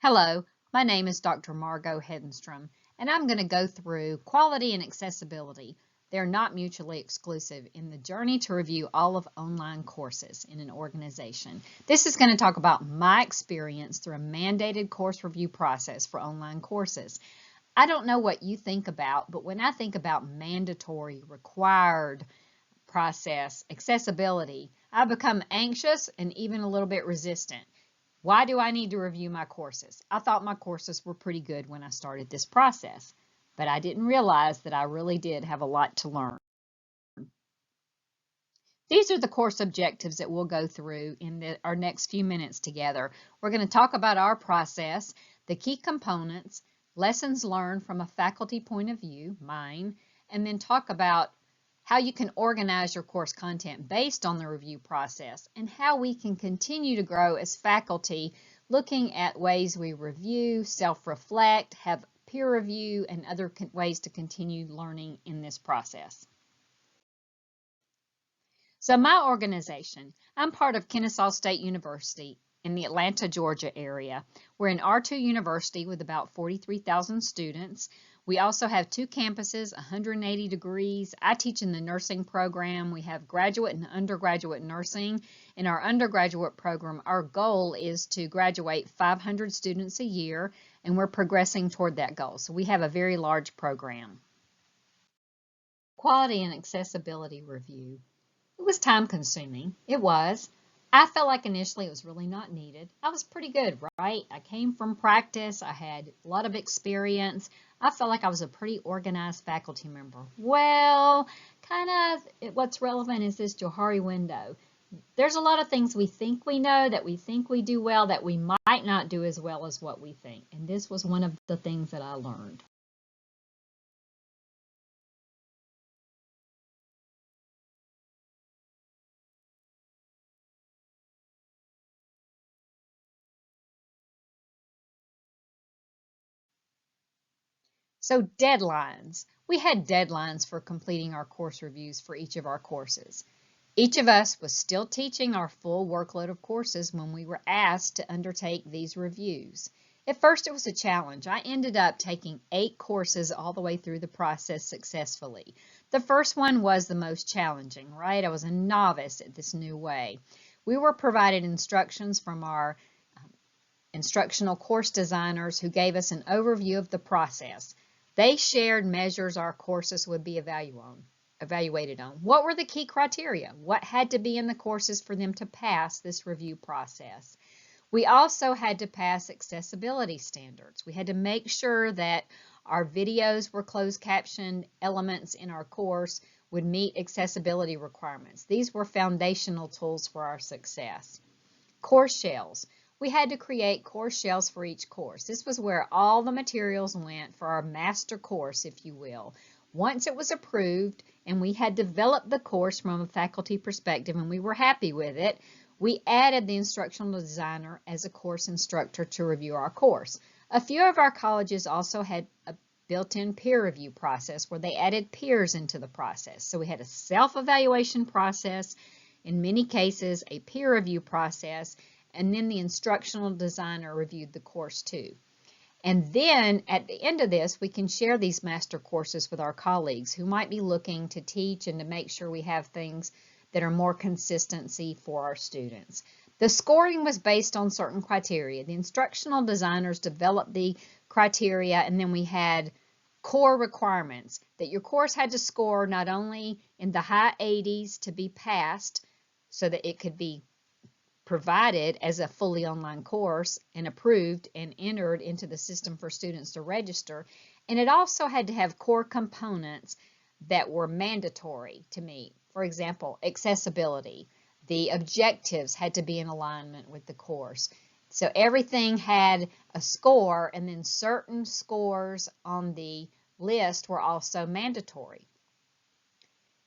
Hello, my name is Dr. Margot Hedenstrom, and I'm going to go through quality and accessibility. They're not mutually exclusive in the journey to review all of online courses in an organization. This is going to talk about my experience through a mandated course review process for online courses. I don't know what you think about, but when I think about mandatory, required process, accessibility, I become anxious and even a little bit resistant. Why do I need to review my courses? I thought my courses were pretty good when I started this process, but I didn't realize that I really did have a lot to learn. These are the course objectives that we'll go through in our next few minutes together. We're going to talk about our process, the key components, lessons learned from a faculty point of view, mine, and then talk about how you can organize your course content based on the review process, and how we can continue to grow as faculty, looking at ways we review, self-reflect, have peer review, and other ways to continue learning in this process. So my organization, I'm part of Kennesaw State University in the Atlanta, Georgia area. We're an R2 university with about 43,000 students. We also have two campuses, 180 degrees. I teach in the nursing program. We have graduate and undergraduate nursing. In our undergraduate program, our goal is to graduate 500 students a year, and we're progressing toward that goal. So we have a very large program. Quality and accessibility review. It was time consuming. It was. I felt like initially it was really not needed. I was pretty good, right? I came from practice. I had a lot of experience. I felt like I was a pretty organized faculty member. Well, kind of what's relevant is this Johari window. There's a lot of things we think we know, that we think we do well, that we might not do as well as what we think. And this was one of the things that I learned. So deadlines. We had deadlines for completing our course reviews for each of our courses. Each of us was still teaching our full workload of courses when we were asked to undertake these reviews. At first it was a challenge. I ended up taking 8 courses all the way through the process successfully. The first one was the most challenging, right? I was a novice at this new way. We were provided instructions from our instructional course designers who gave us an overview of the process. They shared measures our courses would be evaluated on. What were the key criteria? What had to be in the courses for them to pass this review process? We also had to pass accessibility standards. We had to make sure that our videos were closed captioned, elements in our course would meet accessibility requirements. These were foundational tools for our success. Course shells. We had to create course shells for each course. This was where all the materials went for our master course, if you will. Once it was approved and we had developed the course from a faculty perspective and we were happy with it, we added the instructional designer as a course instructor to review our course. A few of our colleges also had a built-in peer review process where they added peers into the process. So we had a self-evaluation process, in many cases a peer review process, and then the instructional designer reviewed the course too. And then at the end of this, we can share these master courses with our colleagues who might be looking to teach and to make sure we have things that are more consistency for our students. The scoring was based on certain criteria. The instructional designers developed the criteria, and then we had core requirements that your course had to score not only in the high 80s to be passed so that it could be provided as a fully online course and approved and entered into the system for students to register. And it also had to have core components that were mandatory to meet. For example, accessibility. The objectives had to be in alignment with the course. So everything had a score, and then certain scores on the list were also mandatory.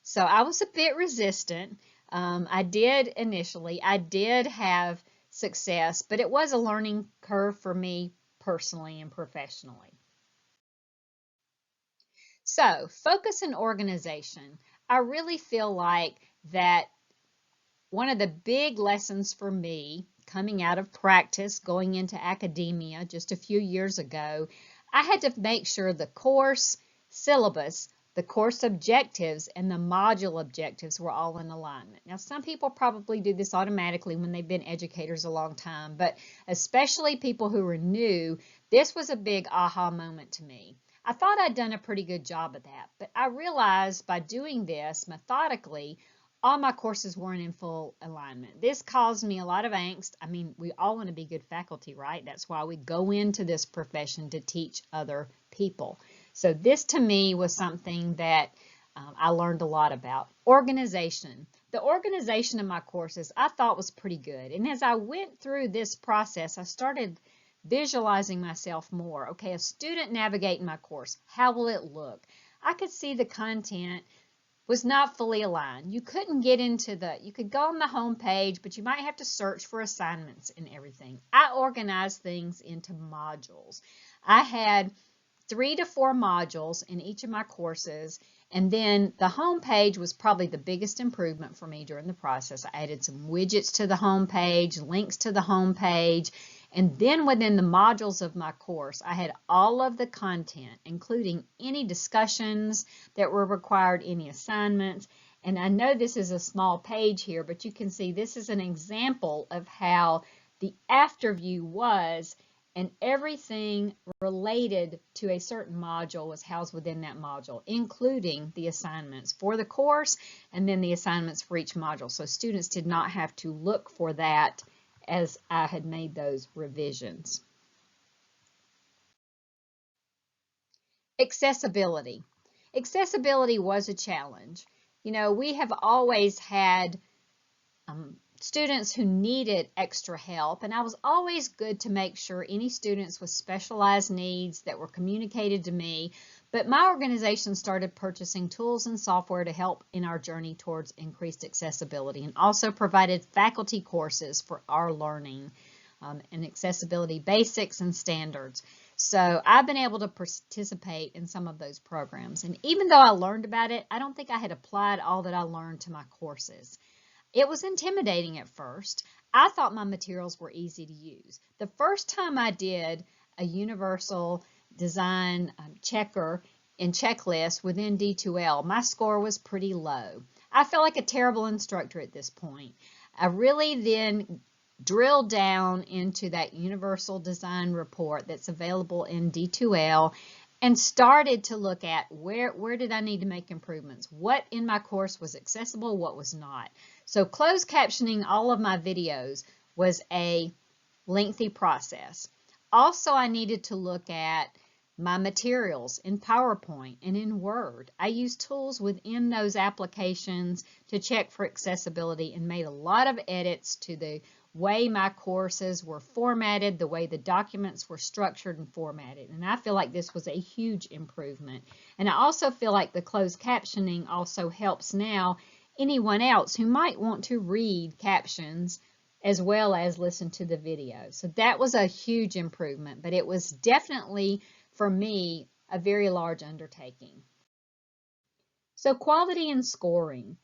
So I was a bit resistant. I did have success, but it was a learning curve for me personally and professionally. So focus and organization. I really feel like that one of the big lessons for me coming out of practice, going into academia just a few years ago, I had to make sure the course syllabus, the course objectives, and the module objectives were all in alignment. Now, some people probably do this automatically when they've been educators a long time, but especially people who are new, this was a big aha moment to me. I thought I'd done a pretty good job of that, but I realized by doing this methodically, all my courses weren't in full alignment. This caused me a lot of angst. I mean, we all want to be good faculty, right? That's why we go into this profession, to teach other people. So this to me was something that I learned a lot about. Organization. The organization of my courses I thought was pretty good. And as I went through this process, I started visualizing myself more. Okay, a student navigating my course, how will it look? I could see the content was not fully aligned. You couldn't get into you could go on the home page, but you might have to search for assignments and everything. I organized things into modules. I had 3 to 4 modules in each of my courses, and then the home page was probably the biggest improvement for me during the process. I added some widgets to the home page, links to the home page, and then within the modules of my course, I had all of the content, including any discussions that were required, any assignments. And I know this is a small page here, but you can see this is an example of how the after view was, and everything related to a certain module was housed within that module, including the assignments for the course and then the assignments for each module. So students did not have to look for that as I had made those revisions. Accessibility. Accessibility was a challenge. You know, we have always had students who needed extra help, and I was always good to make sure any students with specialized needs that were communicated to me, but my organization started purchasing tools and software to help in our journey towards increased accessibility, and also provided faculty courses for our learning and accessibility basics and standards. So I've been able to participate in some of those programs, and even though I learned about it, I don't think I had applied all that I learned to my courses. It was intimidating at first. I thought my materials were easy to use. The first time I did a universal design checker and checklist within D2L, my score was pretty low. I felt like a terrible instructor at this point. I really then drilled down into that universal design report that's available in D2L and started to look at where did I need to make improvements? What in my course was accessible, what was not? So closed captioning all of my videos was a lengthy process. Also, I needed to look at my materials in PowerPoint and in Word. I used tools within those applications to check for accessibility and made a lot of edits to the way my courses were formatted, the way the documents were structured and formatted. And I feel like this was a huge improvement. And I also feel like the closed captioning also helps now anyone else who might want to read captions as well as listen to the video. So that was a huge improvement, but it was definitely, for me, a very large undertaking. So quality and scoring.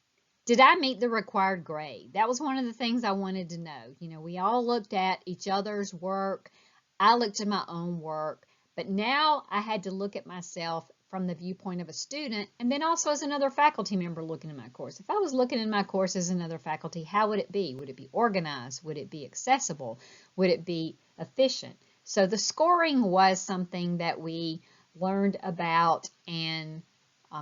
Did I meet the required grade? That was one of the things I wanted to know. You know, we all looked at each other's work. I looked at my own work, but now I had to look at myself from the viewpoint of a student, and then also as another faculty member looking at my course. If I was looking at my course as another faculty, how would it be? Would it be organized? Would it be accessible? Would it be efficient? So the scoring was something that we learned about, and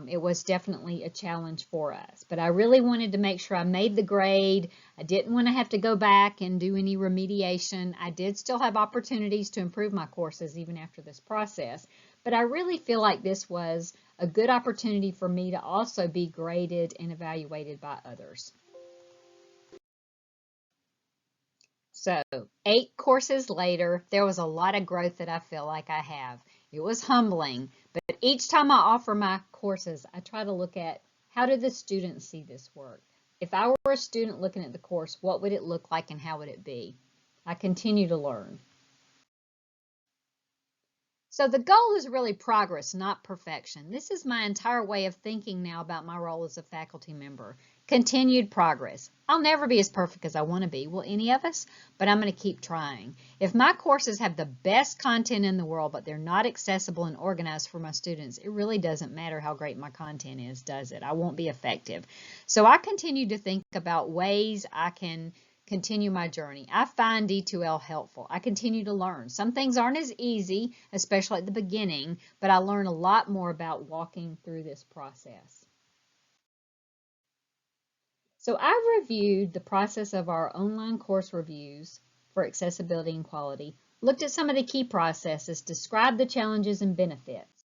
it was definitely a challenge for us. But I really wanted to make sure I made the grade. I didn't want to have to go back and do any remediation. I did still have opportunities to improve my courses even after this process. But I really feel like this was a good opportunity for me to also be graded and evaluated by others. So 8 courses later, there was a lot of growth that I feel like I have. It was humbling, but each time I offer my courses, I try to look at how do the students see this work? If I were a student looking at the course, what would it look like and how would it be? I continue to learn. So the goal is really progress, not perfection. This is my entire way of thinking now about my role as a faculty member. Continued progress. I'll never be as perfect as I want to be. Will any of us? But I'm going to keep trying. If my courses have the best content in the world, but they're not accessible and organized for my students, it really doesn't matter how great my content is, does it? I won't be effective. So I continue to think about ways I can continue my journey. I find D2L helpful. I continue to learn. Some things aren't as easy, especially at the beginning, but I learn a lot more about walking through this process. So I reviewed the process of our online course reviews for accessibility and quality, looked at some of the key processes, described the challenges and benefits.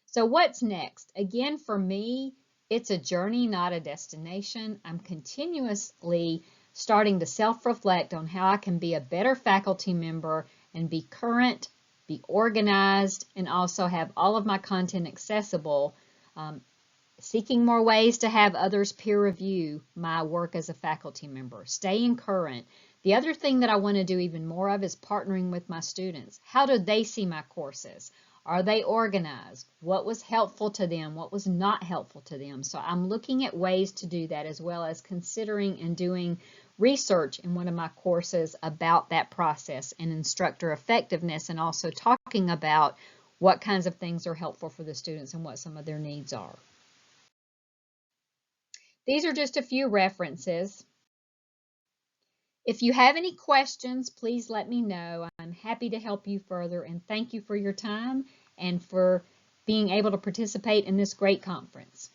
So what's next? Again, for me, it's a journey, not a destination. I'm continuously starting to self-reflect on how I can be a better faculty member and be current, be organized, and also have all of my content accessible. Seeking more ways to have others peer review my work as a faculty member, staying current. The other thing that I want to do even more of is partnering with my students. How do they see my courses? Are they organized? What was helpful to them? What was not helpful to them? So I'm looking at ways to do that, as well as considering and doing research in one of my courses about that process and instructor effectiveness, and also talking about what kinds of things are helpful for the students and what some of their needs are. These are just a few references. If you have any questions, please let me know. I'm happy to help you further, and thank you for your time and for being able to participate in this great conference.